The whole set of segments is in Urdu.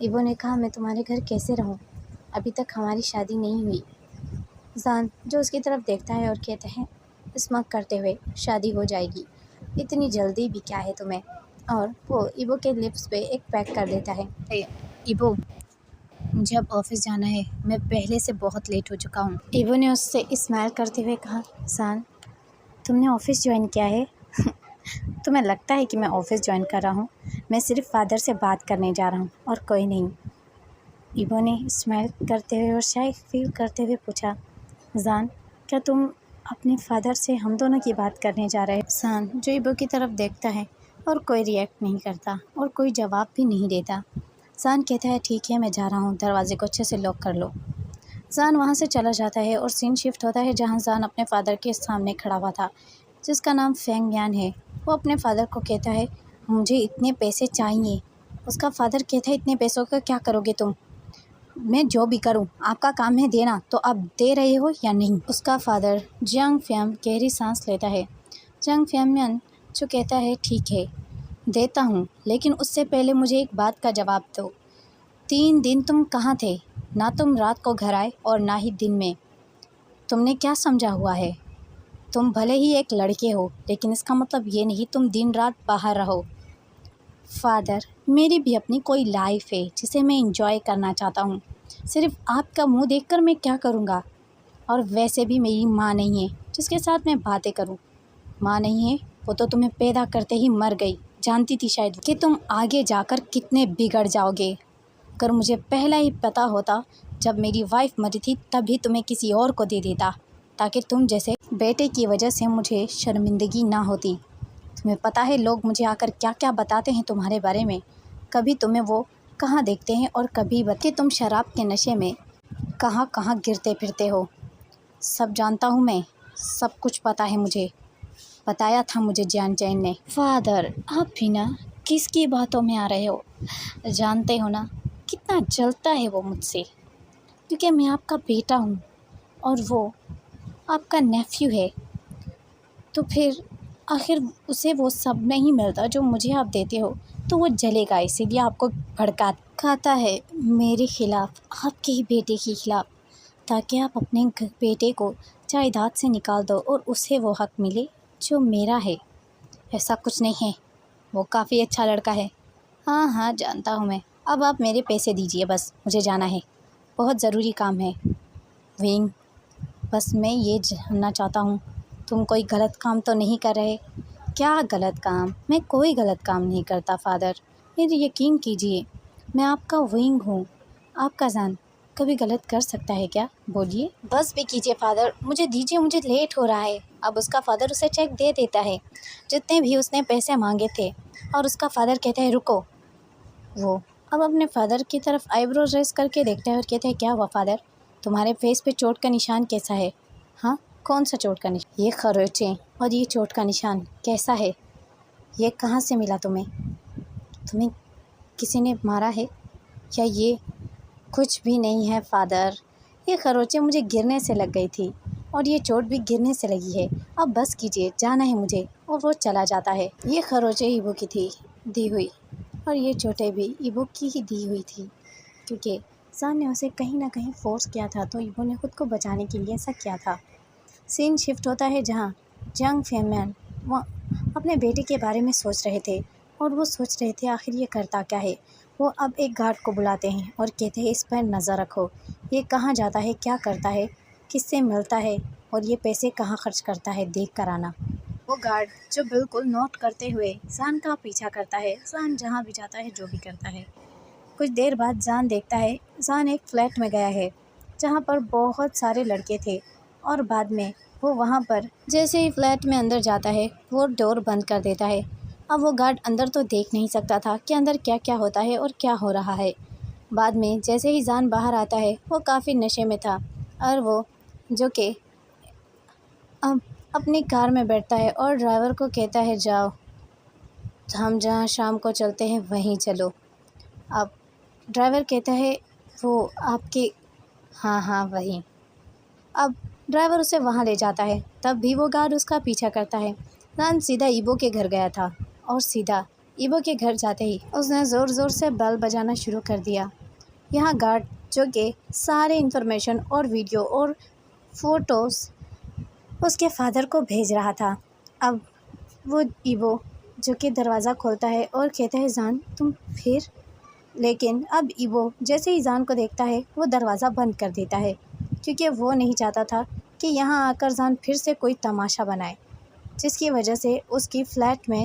ایبو نے کہا میں تمہارے گھر کیسے رہوں، ابھی تک ہماری شادی نہیں ہوئی۔ زان جو اس کی طرف دیکھتا ہے اور کہتا ہے اسمک کرتے ہوئے شادی ہو جائے گی، اتنی جلدی بھی کیا ہے تمہیں، اور وہ ایبو کے لپس پہ ایک پیک کر دیتا ہے۔ ایبو مجھے اب آفس جانا ہے، میں پہلے سے بہت لیٹ ہو چکا ہوں۔ ایبو نے اس سے اسمائل کرتے ہوئے کہا زان تم نے آفس جوائن کیا ہے؟ تمہیں لگتا ہے کہ میں آفس جوائن کر رہا ہوں؟ میں صرف فادر سے بات کرنے جا رہا ہوں اور کوئی نہیں۔ ایبو نے اسمائل کرتے ہوئے اور شائع فیل کرتے ہوئے پوچھا زان کیا تم اپنے فادر سے ہم دونوں کی بات کرنے جا رہے ہو؟ زان جو ایبو کی طرف دیکھتا ہے اور کوئی ریئیکٹ نہیں کرتا اور کوئی جواب بھی نہیں دیتا۔ زان کہتا ہے ٹھیک ہے میں جا رہا ہوں، دروازے کو اچھے سے لاک کر لو۔ زان وہاں سے چلا جاتا ہے اور سین شفٹ ہوتا ہے جہاں زان اپنے فادر کے سامنے کھڑا ہوا تھا جس کا نام فینگ یان ہے۔ وہ اپنے فادر کو کہتا ہے مجھے اتنے پیسے چاہیے۔ اس کا فادر کہتا ہے اتنے پیسوں کا کیا کرو گے تم؟ میں جو بھی کروں آپ کا کام ہے دینا، تو آپ دے رہے ہو یا نہیں؟ اس کا فادر جنگ فیم گہری سانس لیتا ہے۔ جنگ فیم یان جو کہتا ہے ٹھیک ہے دیتا ہوں، لیکن اس سے پہلے مجھے ایک بات کا جواب دو۔ 3 دن تم کہاں تھے؟ نہ تم رات کو گھر آئے اور نہ ہی دن میں۔ تم نے کیا سمجھا ہوا ہے؟ تم بھلے ہی ایک لڑکے ہو لیکن اس کا مطلب یہ نہیں تم دن رات باہر رہو۔ فادر میری بھی اپنی کوئی لائف ہے جسے میں انجوائے کرنا چاہتا ہوں، صرف آپ کا منہ دیکھ کر میں کیا کروں گا؟ اور ویسے بھی میری ماں نہیں ہے جس کے ساتھ میں باتیں کروں۔ ماں نہیں ہے، وہ تو تمہیں پیدا کرتے ہی مر گئی، جانتی تھی شاید کہ تم آگے جا کر کتنے بگڑ جاؤ گے۔ اگر مجھے پہلا ہی پتہ ہوتا جب میری وائف مری تھی تبھی تمہیں کسی اور کو دے دیتا تاکہ تم جیسے بیٹے کی وجہ سے مجھے شرمندگی نہ ہوتی۔ تمہیں پتہ ہے لوگ مجھے آ کر کیا کیا بتاتے ہیں تمہارے بارے میں، کبھی تمہیں وہ کہاں دیکھتے ہیں اور کبھی کہ تم شراب کے نشے میں کہاں کہاں گرتے پھرتے ہو۔ سب جانتا ہوں میں، سب کچھ پتہ ہے مجھے، بتایا تھا مجھے جان چین نے۔ فادر آپ بھی نا کس کی باتوں میں آ رہے ہو؟ جانتے ہو نا کتنا جلتا ہے وہ مجھ سے، کیونکہ میں آپ کا بیٹا ہوں اور وہ آپ کا نیفیو ہے، تو پھر آخر اسے وہ سب نہیں ملتا جو مجھے آپ دیتے ہو تو وہ جلے گا، اسی لیے آپ کو بھڑکاتا ہے میرے خلاف، آپ کے ہی بیٹے کے خلاف، تاکہ آپ اپنے بیٹے کو جائیداد سے نکال دو اور اسے وہ حق ملے جو میرا ہے۔ ایسا کچھ نہیں ہے، وہ کافی اچھا لڑکا ہے۔ ہاں ہاں جانتا ہوں میں، اب آپ میرے پیسے دیجیے، بس مجھے جانا ہے، بہت ضروری کام ہے۔ ونگ بس میں یہ جاننا چاہتا ہوں تم کوئی غلط کام تو نہیں کر رہے؟ کیا غلط کام؟ میں کوئی غلط کام نہیں کرتا فادر، میرے یقین کیجیے، میں آپ کا ونگ ہوں، آپ کا زان کبھی غلط کر سکتا ہے کیا؟ بولیے، بس بھی کیجیے فادر، مجھے دیجیے، مجھے لیٹ ہو رہا ہے۔ اب اس کا فادر اسے چیک دے دیتا ہے جتنے بھی اس نے پیسے مانگے تھے، اور اس کا فادر کہتا ہے رکو۔ وہ اب اپنے فادر کی طرف آئی برو ریز کر کے دیکھتا ہے اور کہتا ہے کیا ہوا فادر، تمہارے فیس پہ چوٹ کا نشان کیسا ہے؟ ہاں کون سا چوٹ کا نشان؟ یہ خروچیں اور یہ چوٹ کا نشان کیسا ہے؟ یہ کہاں سے ملا تمہیں؟ تمہیں کسی نے مارا ہے یا یہ کچھ بھی نہیں ہے فادر، یہ خروچیں مجھے گرنے سے لگ گئی تھی اور یہ چوٹ بھی گرنے سے لگی ہے، اب بس کیجیے، جانا ہے مجھے۔ اور وہ چلا جاتا ہے۔ یہ خروچیں ایبو کی تھی دی ہوئی، اور یہ چوٹیں بھی ایبو کی ہی دی ہوئی تھی، کیونکہ زان نے اسے کہیں نہ کہیں فورس کیا تھا، تو ایبو نے خود کو بچانے کے لیے ایسا کیا تھا۔ سین شفٹ ہوتا ہے جہاں جنگ فیمین وہ اپنے بیٹے کے بارے میں سوچ رہے تھے، اور وہ سوچ رہے تھے آخر یہ کرتا کیا ہے۔ وہ اب ایک گارڈ کو بلاتے ہیں اور کہتے ہیں اس پر نظر رکھو، یہ کہاں جاتا ہے، کیا کرتا ہے، کس سے ملتا ہے اور یہ پیسے کہاں خرچ کرتا ہے، دیکھ کر آنا۔ وہ گارڈ جو بالکل نوٹ کرتے ہوئے زان کا پیچھا کرتا ہے، زان جہاں بھی جاتا ہے جو بھی کرتا ہے۔ کچھ دیر بعد زان دیکھتا ہے زان ایک فلیٹ میں گیا ہے جہاں پر بہت سارے لڑکے تھے، اور بعد میں وہ وہاں پر جیسے ہی فلیٹ میں اندر جاتا ہے وہ ڈور بند کر دیتا ہے۔ اب وہ گارڈ اندر تو دیکھ نہیں سکتا تھا کہ اندر کیا کیا ہوتا ہے اور کیا ہو رہا ہے۔ بعد میں جیسے ہی زان باہر آتا ہے وہ کافی نشے میں تھا، اور وہ جو کہ اب اپنی کار میں بیٹھتا ہے اور ڈرائیور کو کہتا ہے جاؤ، ہم جہاں شام کو چلتے ہیں وہیں چلو۔ اب ڈرائیور کہتا ہے وہ آپ کے ہاں ہاں وہیں۔ اب ڈرائیور اسے وہاں لے جاتا ہے، تب بھی وہ گارڈ اس کا پیچھا کرتا ہے۔ زان سیدھا ایبو کے گھر گیا تھا اور سیدھا ایبو کے گھر جاتے ہی اس نے زور زور سے بیل بجانا شروع کر دیا۔ یہاں گارڈ جو کہ سارے انفارمیشن اور ویڈیو اور فوٹوز اس کے فادر کو بھیج رہا تھا۔ اب وہ ایبو جو کہ دروازہ کھولتا ہے اور کہتا ہے زان تم پھر، لیکن اب ایبو جیسے ہی زان کو دیکھتا ہے وہ دروازہ بند کر دیتا ہے، کیونکہ وہ نہیں چاہتا تھا کہ یہاں آ کر زان پھر سے کوئی تماشا بنائے، جس کی وجہ سے اس کی فلیٹ میں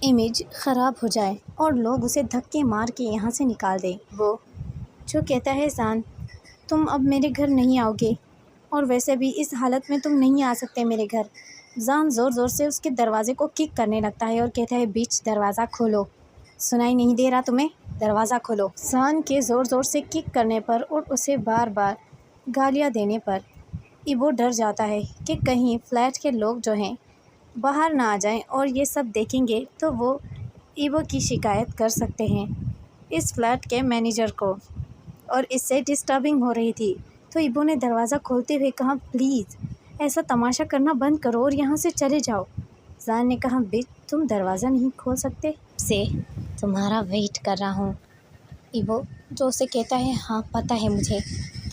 امیج خراب ہو جائے اور لوگ اسے دھکے مار کے یہاں سے نکال دیں۔ وہ جو کہتا ہے زان تم اب میرے گھر نہیں آؤ گے، اور ویسے بھی اس حالت میں تم نہیں آ سکتے میرے گھر۔ زان زور زور سے اس کے دروازے کو کک کرنے لگتا ہے اور کہتا ہے بیچ دروازہ کھولو، سنائی نہیں دے رہا تمہیں؟ دروازہ کھولو۔ زان کے زور زور سے کک کرنے پر اور اسے بار بار گالیاں دینے پر ایبو ڈر جاتا ہے کہ کہیں فلیٹ کے لوگ جو ہیں باہر نہ آ جائیں اور یہ سب دیکھیں گے تو وہ ایبو کی شکایت کر سکتے ہیں اس فلیٹ کے مینیجر کو، اور اس سے ڈسٹربنگ ہو رہی تھی۔ تو ایبو نے دروازہ کھولتے ہوئے کہا پلیز ایسا تماشا کرنا بند کرو اور یہاں سے چلے جاؤ۔ زان نے کہا بیچ تم دروازہ نہیں کھول سکتے؟ سے تمہارا ویٹ کر رہا ہوں۔ ایبو جو اسے کہتا ہے ہاں پتہ ہے مجھے،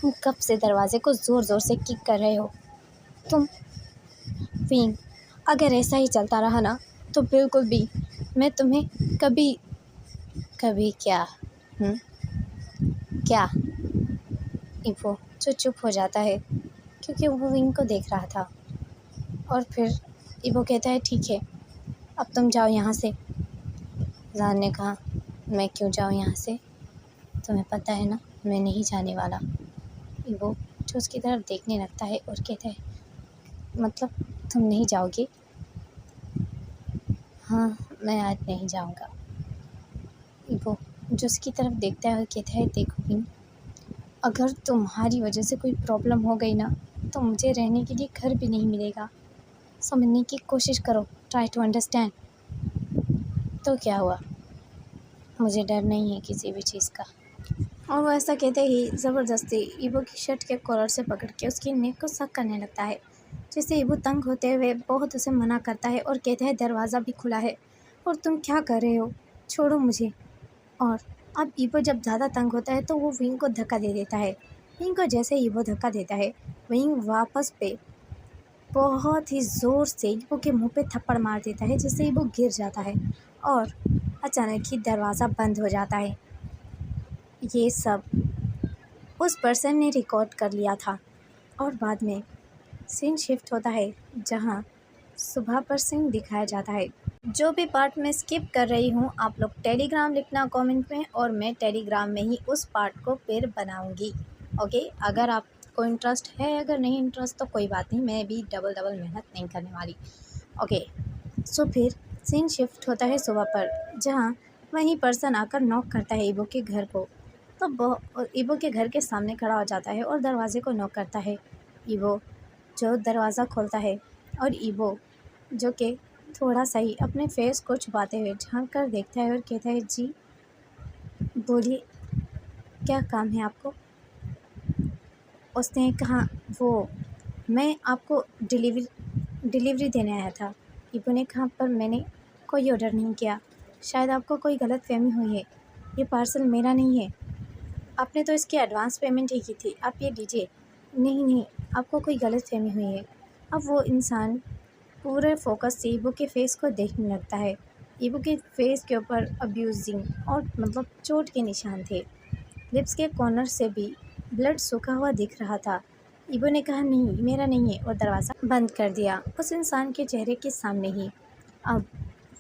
تم کب سے دروازے کو زور زور سے کک کر رہے ہو۔ تم وینگ اگر ایسا ہی چلتا رہا نا تو بالکل بھی میں تمہیں کبھی کیا کیا؟ ایبو جو چپ ہو جاتا ہے کیونکہ وہ وینگ کو دیکھ رہا تھا، اور پھر ایبو کہتا ہے ٹھیک ہے اب تم جاؤ یہاں سے۔ زان نے کہا میں کیوں جاؤں یہاں سے؟ تمہیں پتہ ہے نا میں نہیں جانے والا۔ ایبو جو اس کی طرف دیکھنے لگتا ہے اور کہتا ہے مطلب تم نہیں جاؤ گے؟ ہاں میں آج نہیں جاؤں گا۔ ایبو جو اس کی طرف دیکھتا ہے اور کہتا ہے دیکھو وینگ اگر تمہاری وجہ سے کوئی پرابلم ہو گئی نا تو مجھے رہنے کے لیے گھر بھی نہیں ملے گا، سمجھنے کی کوشش کرو، ٹرائی ٹو انڈرسٹینڈ۔ تو کیا ہوا؟ مجھے ڈر نہیں ہے کسی بھی چیز کا۔ اور وہ ایسا کہتے ہی زبردستی ایبو کی شرٹ کے کالر سے پکڑ کے اس کی نیک کو سک کرنے لگتا ہے، جس سے ایبو تنگ ہوتے ہوئے بہت اسے منع کرتا ہے اور کہتا ہے دروازہ بھی کھلا ہے اور تم کیا کر رہے ہو، چھوڑو مجھے۔ اور اب ایبو جب زیادہ تنگ ہوتا ہے تو وہ وینگ کو دھکا دے دیتا ہے۔ وینگ کو جیسے ایبو دھکا دیتا ہے وینگ واپس پہ بہت ہی زور سے ایبو کے منہ پہ تھپڑ مار دیتا ہے، جس سے ایبو گر جاتا ہے اور اچانک ہی دروازہ بند ہو جاتا ہے۔ یہ سب اس پرسن نے ریکارڈ کر لیا تھا، اور بعد میں سین شفٹ ہوتا ہے جہاں صبح پر سین دکھایا جاتا ہے۔ جو بھی پارٹ میں اسکپ کر رہی ہوں آپ لوگ ٹیلی گرام لکھنا کامنٹ میں، اور میں ٹیلی گرام میں ہی اس پارٹ کو پھر بناؤں گی، اوکے؟ اگر آپ کو انٹرسٹ ہے، اگر نہیں انٹرسٹ تو کوئی بات نہیں، میں بھی ڈبل محنت نہیں کرنے والی، اوکے؟ سو پھر سین شفٹ ہوتا ہے صبح پر جہاں وہیں پرسن آ کر نوک کرتا ہے ایبو کے گھر کو، تو ایبو کے گھر کے سامنے کھڑا ہو جاتا ہے اور دروازے کو نوک کرتا ہے۔ ایبو جو دروازہ کھولتا ہے اور ایبو جو کہ تھوڑا سا ہی اپنے فیس کو چھپاتے ہوئے جھانک کر دیکھتا ہے اور کہتا ہے جی بولیے کیا کام ہے آپ کو؟ اس نے کہا وہ میں آپ کو ڈیلیوری دینے آیا تھا۔ ایبو نے کہا پر میں نے کوئی آرڈر نہیں کیا، شاید آپ کو کوئی غلط فہمی ہوئی ہے، یہ پارسل میرا نہیں ہے، آپ نے تو اس کی ایڈوانس پیمنٹ ہی کی تھی، آپ یہ لیجیے۔ نہیں آپ کو کوئی غلط فہمی ہوئی ہے۔ اب وہ انسان پورے فوکس سے ایبو کے فیس کو دیکھنے لگتا ہے۔ ایبو کے فیس کے اوپر ابیوزنگ اور مطلب چوٹ کے نشان تھے، لپس کے کارنر سے بھی بلڈ سوکھا ہوا دکھ رہا تھا۔ ایبو نے کہا نہیں میرا نہیں ہے اور دروازہ بند کر دیا اس انسان کے چہرے کے سامنے ہی۔ اب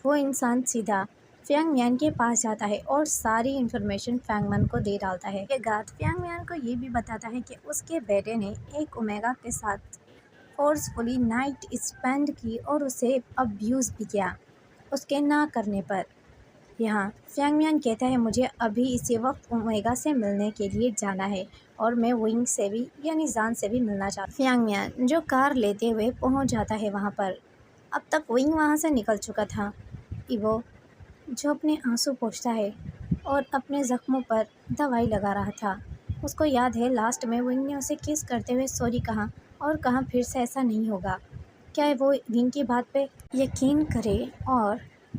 وہ انسان سیدھا فیانگ میان کے پاس جاتا ہے اور ساری انفارمیشن فیانگ میان کو دے ڈالتا ہے۔ یہ گارڈ فیانگ میان کو یہ بھی بتاتا ہے کہ اس کے بیٹے نے ایک اومیگا کے ساتھ فورسفلی نائٹ اسپینڈ کی اور اسے ابیوز بھی کیا اس کے نہ کرنے پر۔ یہاں فیانگ میان کہتا ہے مجھے ابھی اسی وقت اومیگا سے ملنے کے لیے جانا ہے اور میں وینگ سے بھی یعنی زان سے بھی ملنا چاہتا ہوں۔ فیانگ میان جو کار لیتے ہوئے پہنچ جاتا ہے وہاں پر، اب تک وینگ وہاں سے نکل چکا تھا۔ ایبو جو اپنے آنسو پوچھتا ہے اور اپنے زخموں پر دوائی لگا رہا تھا، اس کو یاد ہے لاسٹ میں وینگ نے اسے کس کرتے ہوئے سوری کہا اور کہا پھر سے ایسا نہیں ہوگا۔ کیا وہ وینگ کی بات پہ یقین کرے اور